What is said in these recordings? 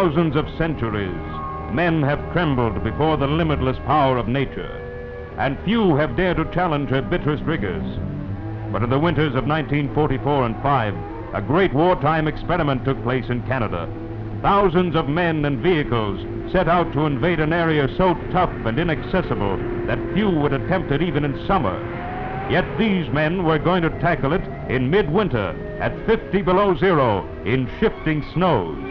thousands of centuries, men have trembled before the limitless power of nature, and few have dared to challenge her bitterest rigors. But in the winters of 1944 and 5, a great wartime experiment took place in Canada. Thousands of men and vehicles set out to invade an area so tough and inaccessible that few would attempt it even in summer. Yet these men were going to tackle it in midwinter at 50 below zero in shifting snows.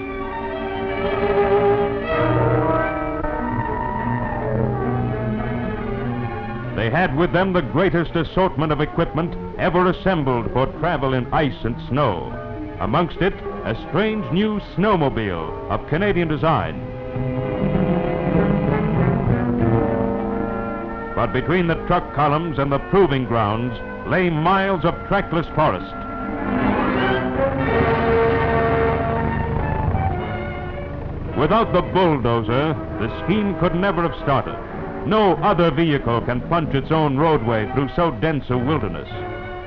They had with them the greatest assortment of equipment ever assembled for travel in ice and snow. Amongst it, a strange new snowmobile of Canadian design. But between the truck columns and the proving grounds lay miles of trackless forest. Without the bulldozer, the scheme could never have started. No other vehicle can punch its own roadway through so dense a wilderness.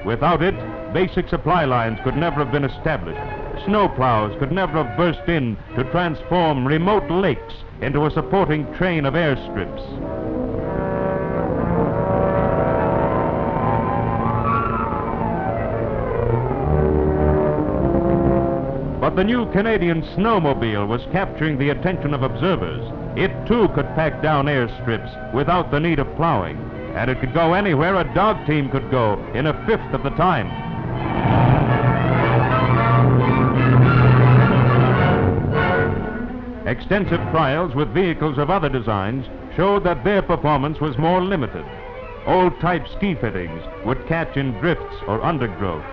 Without it, basic supply lines could never have been established. Snowplows could never have burst in to transform remote lakes into a supporting train of airstrips. But the new Canadian snowmobile was capturing the attention of observers. It too could pack down airstrips without the need of plowing, and it could go anywhere a dog team could go in a fifth of the time. Extensive trials with vehicles of other designs showed that their performance was more limited. Old-type ski fittings would catch in drifts or undergrowth.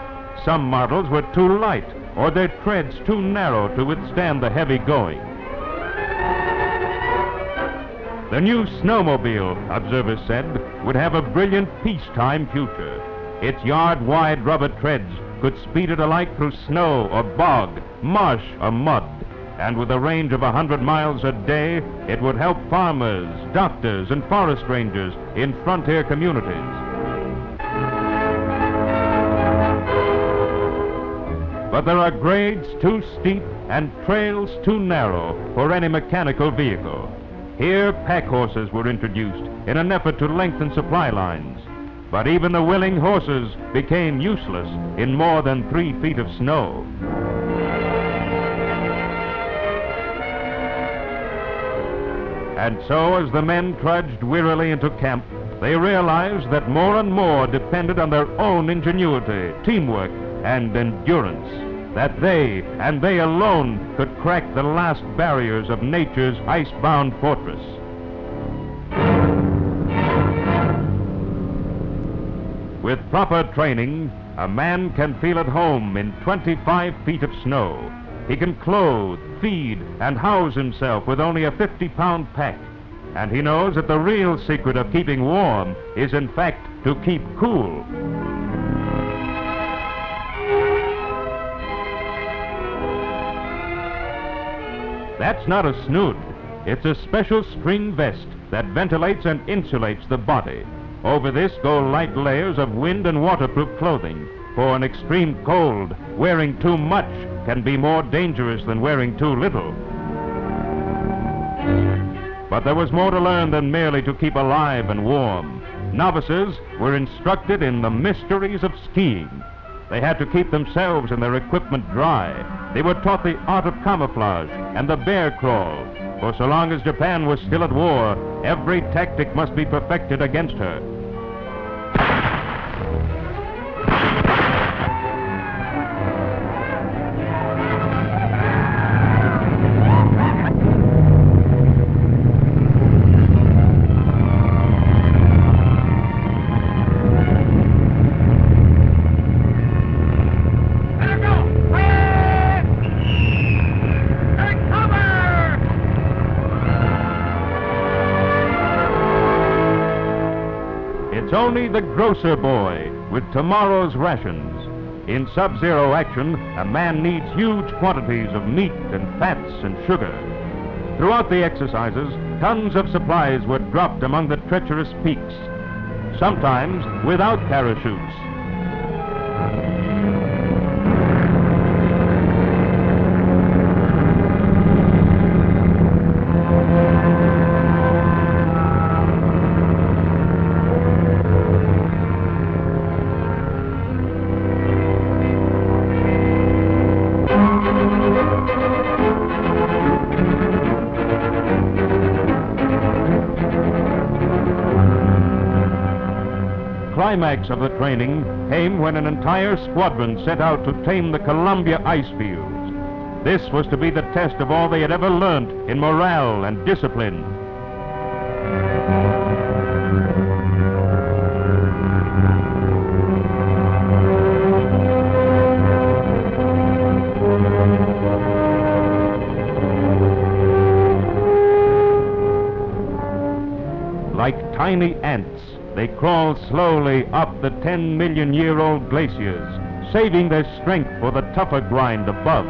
Some models were too light or their treads too narrow to withstand the heavy going. The new snowmobile, observers said, would have a brilliant peacetime future. Its yard-wide rubber treads could speed it alike through snow or bog, marsh or mud. And with a range of 100 miles a day, it would help farmers, doctors, and forest rangers in frontier communities. But there are grades too steep and trails too narrow for any mechanical vehicle. Here, pack horses were introduced in an effort to lengthen supply lines. But even the willing horses became useless in more than 3 feet of snow. And so, as the men trudged wearily into camp, they realized that more and more depended on their own ingenuity, teamwork, and endurance. That they, and they alone, could crack the last barriers of nature's ice-bound fortress. With proper training, a man can feel at home in 25 feet of snow. He can clothe, feed, and house himself with only a 50-pound pack. And he knows that the real secret of keeping warm is, in fact, to keep cool. That's not a snood. It's a special string vest that ventilates and insulates the body. Over this go light layers of wind and waterproof clothing. For an extreme cold, wearing too much can be more dangerous than wearing too little. But there was more to learn than merely to keep alive and warm. Novices were instructed in the mysteries of skiing. They had to keep themselves and their equipment dry. They were taught the art of camouflage and the bear crawl. For so long as Japan was still at war, every tactic must be perfected against her. Only the grocer boy with tomorrow's rations. In sub-zero action, a man needs huge quantities of meat and fats and sugar. Throughout the exercises, tons of supplies were dropped among the treacherous peaks, sometimes without parachutes. climax of the training came when an entire squadron set out to tame the Columbia ice fields. This was to be the test of all they had ever learned in morale and discipline. Like tiny ants, they crawl slowly up the 10-million-year-old glaciers, saving their strength for the tougher grind above.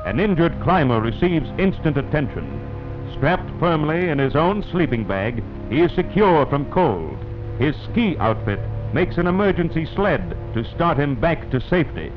An injured climber receives instant attention. Strapped firmly in his own sleeping bag, he is secure from cold. His ski outfit makes an emergency sled to start him back to safety.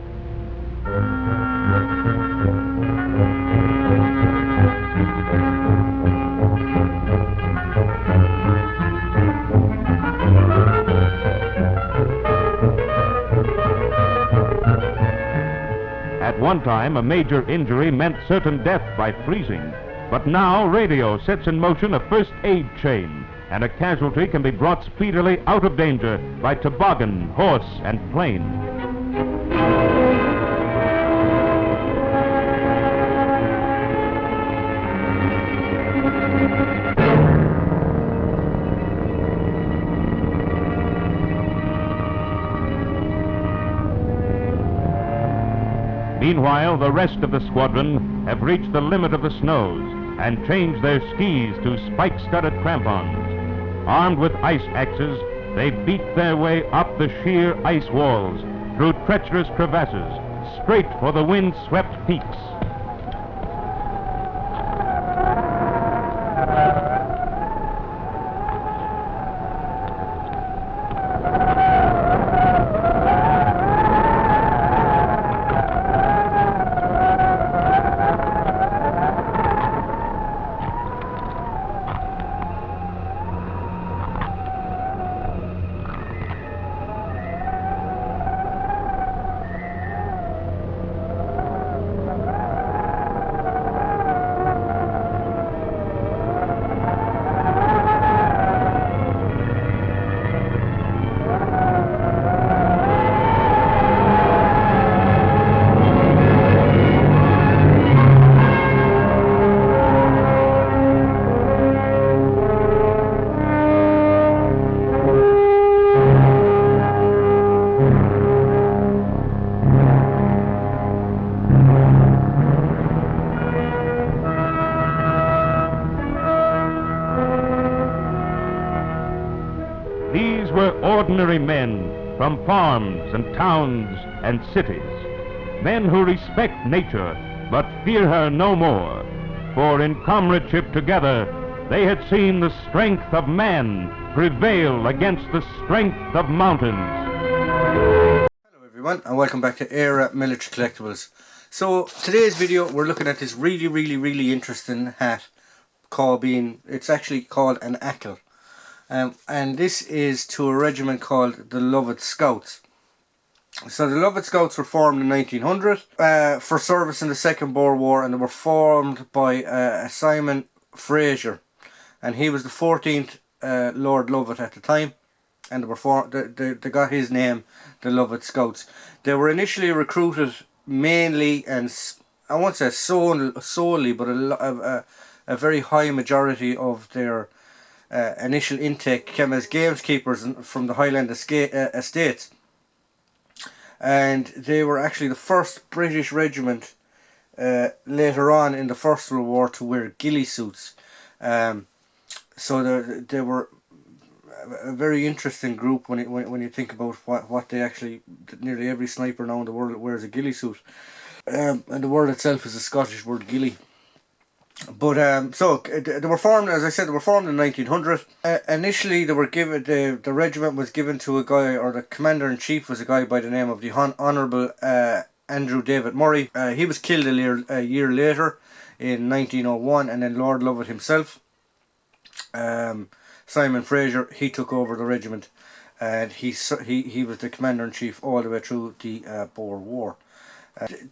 At one time, a major injury meant certain death by freezing. But now, radio sets in motion a first aid chain, and a casualty can be brought speedily out of danger by toboggan, horse, and plane. Meanwhile, the rest of the squadron have reached the limit of the snows and changed their skis to spike-studded crampons. Armed with ice axes, they beat their way up the sheer ice walls, through treacherous crevasses, straight for the wind-swept peaks. Ordinary men from farms and towns and cities, men who respect nature but fear her no more, for in comradeship together they had seen the strength of man prevail against the strength of mountains. Hello everyone, and welcome back to Era Military Collectibles. So today's video we're looking at this really interesting hat it's actually called an ackle. And this is to a regiment called the Lovat Scouts. So the Lovat Scouts were formed in 1900 for service in the Second Boer War, and they were formed by Simon Fraser, and he was the 14th Lord Lovat at the time, and they got his name, the Lovat Scouts. They were initially recruited mainly, and I won't say solely, but a very high majority of their initial intake came as gamekeepers from the Highland estates, and they were actually the first British regiment later on in the First World War to wear ghillie suits. So they were a very interesting group when you think about what they actually, nearly every sniper now in the world wears a ghillie suit, and the word itself is a Scottish word, ghillie. But they were formed, as I said, they were formed in 1900. Initially, they were given the regiment was given to a guy, or the commander in chief was a guy by the name of the Honourable Andrew David Murray. He was killed a year later in 1901, and then Lord Lovat himself, Simon Fraser, he took over the regiment, and he was the commander in chief all the way through the Boer War.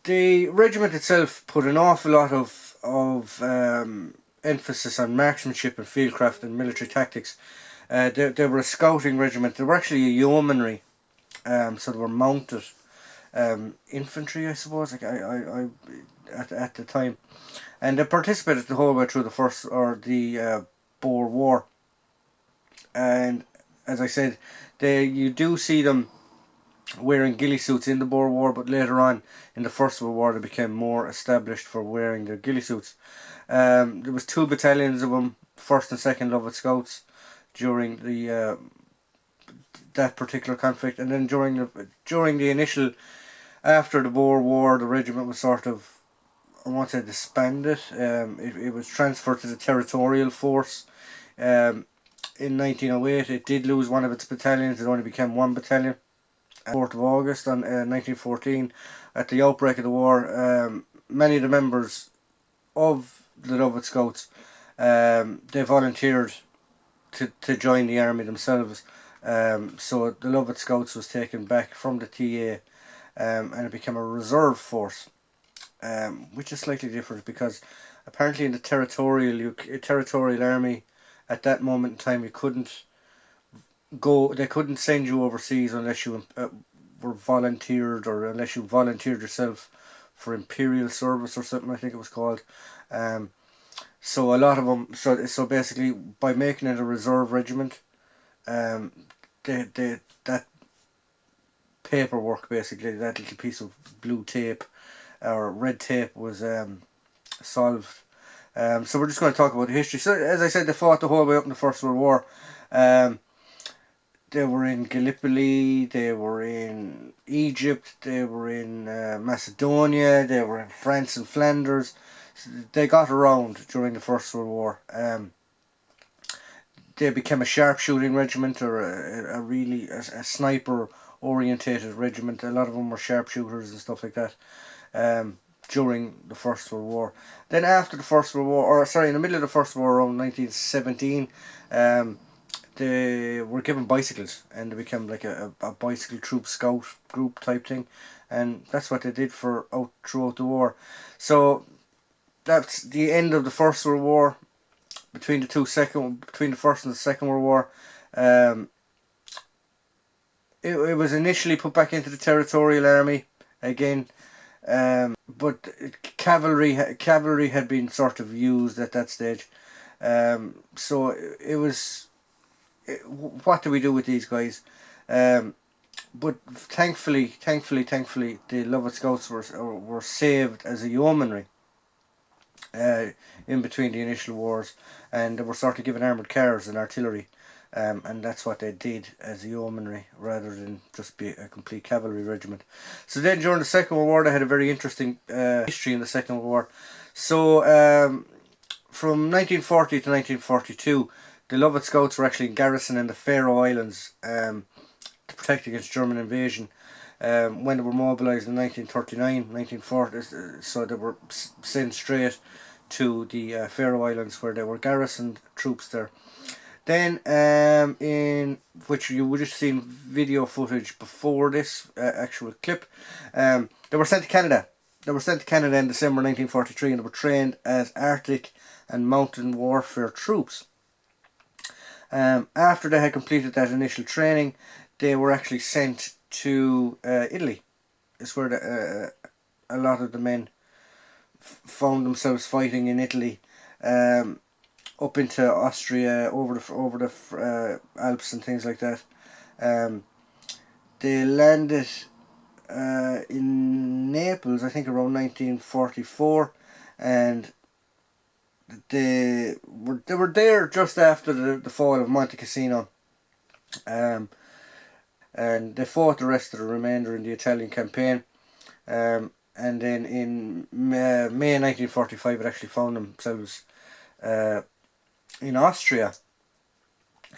The regiment itself put an awful lot of emphasis on marksmanship and fieldcraft and military tactics. They were a scouting regiment. They were actually a yeomanry, so they were mounted infantry, I suppose, at the time, and they participated the whole way through the Boer War. And as I said, you do see them wearing ghillie suits in the Boer War, but later on in the First World War they became more established for wearing their ghillie suits. There was 2 battalions of them, 1st and 2nd Lovat Scouts, during the that particular conflict, and then during the initial, after the Boer War, the regiment was sort of, I won't say disbanded. It was transferred to the territorial force. In 1908 it did lose one of its battalions. It only became 1 battalion. 4th of August on 1914, at the outbreak of the war, many of the members of the Lovat Scouts, they volunteered to join the army themselves. So the Lovat Scouts was taken back from the TA, and it became a reserve force, which is slightly different, because apparently in the territorial army at that moment in time they couldn't send you overseas unless you were volunteered, or unless you volunteered yourself for imperial service or something, I think it was called. So a lot of them, so basically by making it a reserve regiment, that paperwork, basically that little piece of blue tape or red tape, was solved. So we're just going to talk about the history. So as I said, they fought the whole way up in the First World War. They were in Gallipoli, they were in Egypt, they were in Macedonia, they were in France and Flanders. They got around during the First World War. They became a sharpshooting regiment, or a sniper orientated regiment. A lot of them were sharpshooters and stuff like that during the First World War. Then after the First World War, in the middle of the First World War, around 1917, they were given bicycles, and they became like a bicycle troop scout group type thing, and that's what they did throughout the war. So that's the end of the First World War. Between the First and the Second World War, it was initially put back into the territorial army again, but cavalry had been sort of used at that stage. So it was, what do we do with these guys? But thankfully, the Lovat Scouts were saved as a yeomanry in between the initial wars, and they were sort of given armoured cars and artillery, and that's what they did as a yeomanry rather than just be a complete cavalry regiment. So then during the Second World War they had a very interesting history in the Second World War. So from 1940 to 1942 the Lovat Scouts were actually in garrison in the Faroe Islands to protect against German invasion. When they were mobilised in 1939, 1940, so they were sent straight to the Faroe Islands, where they were garrisoned troops there. Then, in which you would have seen video footage before this actual clip, they were sent to Canada. They were sent to Canada in December 1943, and they were trained as Arctic and mountain warfare troops. After they had completed that initial training, they were actually sent to Italy. It's where a lot of the men found themselves fighting in Italy, up into Austria, over the Alps and things like that. They landed in Naples, I think, around 1944, and they were there just after the fall of Monte Cassino. And they fought the rest of the remainder in the Italian campaign. and then in May 1945 it actually found themselves in Austria.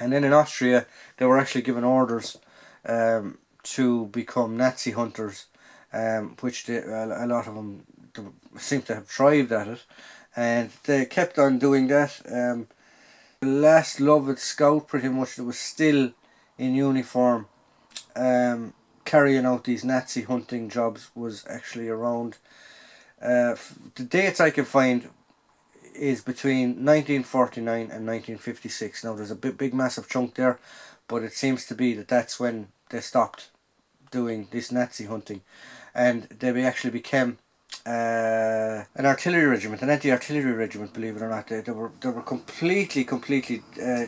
And then in Austria they were actually given orders to become Nazi hunters, which a lot of them seem to have thrived at it, and they kept on doing that. The last Lovat Scout pretty much that was still in uniform carrying out these Nazi hunting jobs was actually around, the dates I can find is between 1949 and 1956. Now there's a big massive chunk there, but it seems to be that that's when they stopped doing this Nazi hunting, and they actually became an artillery regiment, an anti-artillery regiment, believe it or not. They were completely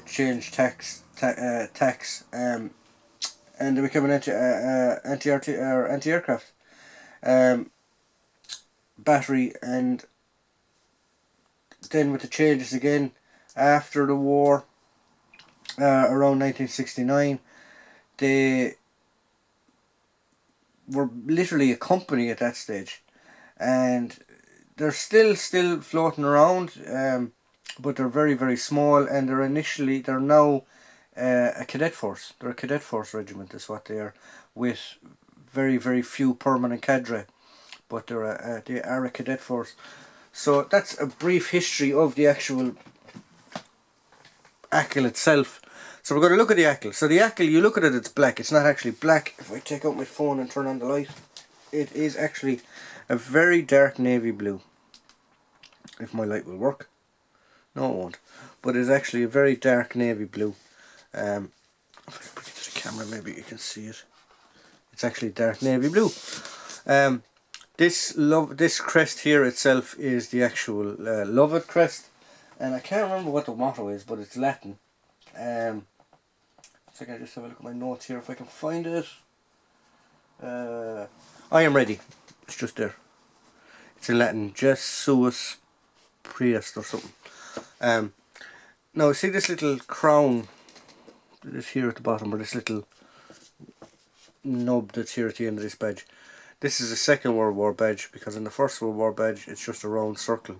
changed tacks, and they became an anti-aircraft battery. And then with the changes again after the war, around 1969, they were literally a company at that stage, and they're still floating around, but they're very small, and they're now a cadet force. They're a cadet force regiment is what they are, with very few permanent cadre, but they are a cadet force. So that's a brief history of the actual ACL itself. So we're going to look at the ACL. So the ACL, you look at it, it's black. It's not actually black. If I take out my phone and turn on the light, it is actually a very dark navy blue. If my light will work. No, it won't. But it's actually a very dark navy blue. If I can bring it to the camera, maybe you can see it. It's actually dark navy blue. This crest here itself is the actual Lovat crest, and I can't remember what the motto is, but it's Latin. So I can just have a look at my notes here if I can find it. I am ready. It's just there. It's in Latin, Jesus Priest or something. Now see this little crown that's here at the bottom, or this little nub that's here at the end of this badge. This is a Second World War badge, because in the First World War badge it's just a round circle.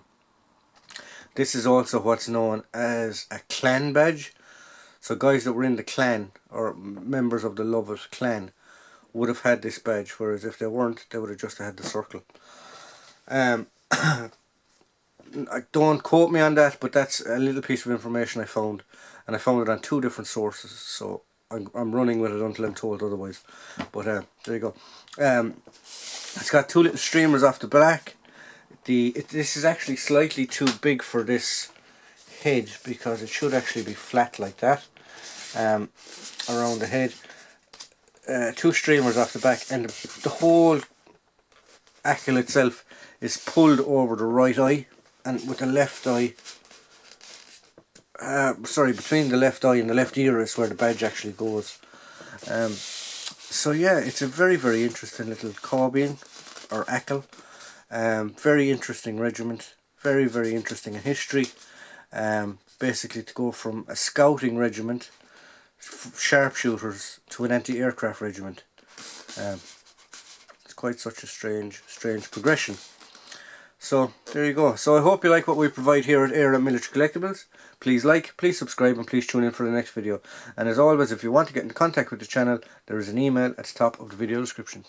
This is also what's known as a clan badge. So guys that were in the clan, or members of the Lovat clan, would have had this badge, whereas if they weren't, they would have just had the circle. Don't quote me on that, but that's a little piece of information I found, and I found it on 2 different sources, so I'm running with it until I'm told otherwise. But there you go. It's got 2 little streamers off the back. This is actually slightly too big for this head, because it should actually be flat like that around the head. 2 streamers off the back, and the whole ACL itself is pulled over the right eye, and with the left eye, between the left eye and the left ear is where the badge actually goes. So yeah, it's a very interesting little carbine, or ACL. Very interesting regiment, very interesting in history. Basically to go from a scouting regiment, sharpshooters, to an anti-aircraft regiment. It's quite such a strange progression. So there you go. So I hope you like what we provide here at Era Military Collectibles. Please like, please subscribe, and please tune in for the next video. And as always, if you want to get in contact with the channel, there is an email at the top of the video description.